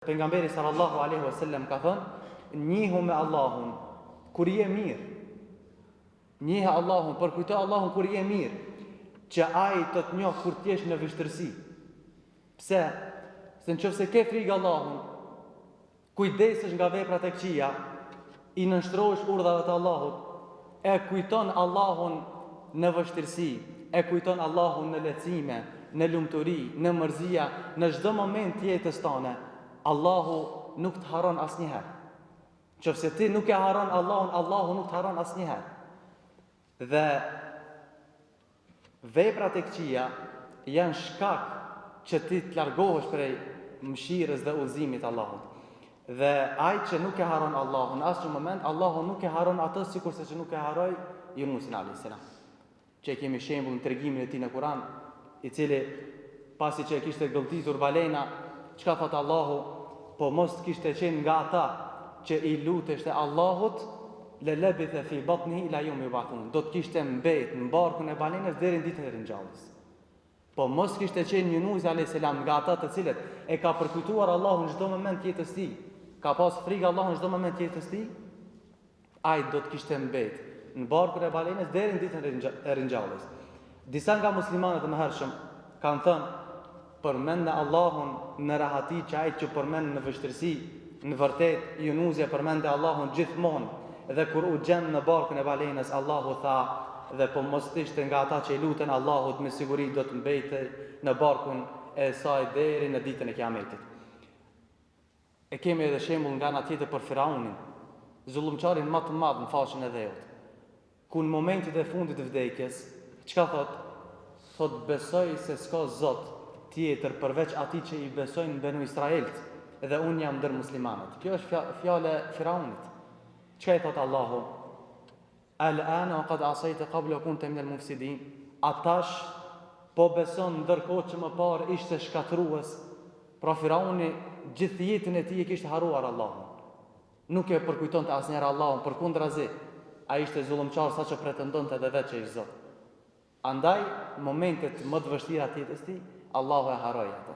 Pejgamberi sallallahu alaihi wasallam ka thënë, njihu me Allahun kur je mirë. Njihe Allahun, përkujto Allahun kur je mirë, që ai të të njoh kur t'jesh në vështirësi. Pse? Se nëse ke frikë Allahun, kujdesesh nga veprat e këqija, i nënshtrohesh urdhave të Allahut, e kujton Allahun në vështirësi, e kujton Allahun në lehtësime, në lumturi, në mërzia, në çdo moment të jetës tënde, Allahu nuk të haron asnjëherë. Nëse ti nuk e haron Allahun, Allahu nuk të haron asnjëherë. Dhe veprat e këqija janë shkak që ti të largohesh prej mëshirës dhe udhëzimit të Allahut. Dhe ai që nuk e haron Allahun asnjë moment, Allahu nuk e haron atë sikurse që nuk e haroi Yunusin alayhis salam. Që kemi shembull në tregimin e tij në Kur'an, i cili pasi që e kishte gëlltitur balena, çka thot Allahu, po mos kishte qenë nga ata që i luteshte Allahut, le labitha fi batnihi ila yawmi yub'athun. Do të kishte mbet në barkun e balenës deri në ditën e ringjalljes. Po mos kishte qenë Yunusi alayhis salam nga ata të cilët e ka përkujtuar Allahun çdo moment të jetës tij, ka pas frikë Allahun çdo moment të jetës tij, ai do të kishte mbet në barkun e balenës deri në ditën e ringjalljes. Disa nga muslimanët e mëhershëm kanë thënë, përmend Allahun në rahati që ai që përmend në vështirësi, në vërtet Yunusi përmend Allahun gjithmonë, dhe kur u gjen në barkun e balenës, Allahu tha, dhe po mos ishte nga ata që i luten Allahut, me siguri do të mbetej në barkun e saj deri në ditën e Kiametit. E kemi edhe shembull nga ana tjetër për Firaunin, zullumçarin më të madh në fashën e dheut. Ku në momentit e fundit të vdekjes, çka thot? Thot, besoj se s'ka Zot tjetër përveç atij që i besojnë Benu Israilt, dhe unë jam ndër muslimanët. Kjo është fjala e Firaunit. Çka i thot Allahu? Al-ana qad asayta qabla kunta min al-mufsidin. Atash po beson ndërkohë që më parë ishte shkatrues. Pra Firauni gjithë jetën e tij e kishte haruar Allahun. Nuk e përkujtonte asnjëherë Allahun, përkundrazi, ai ishte zullumçar saqë pretendonte edhe vetë që ishte Zot. Andaj momentet më të vështira të jetës tij, Allahu e haroi ato.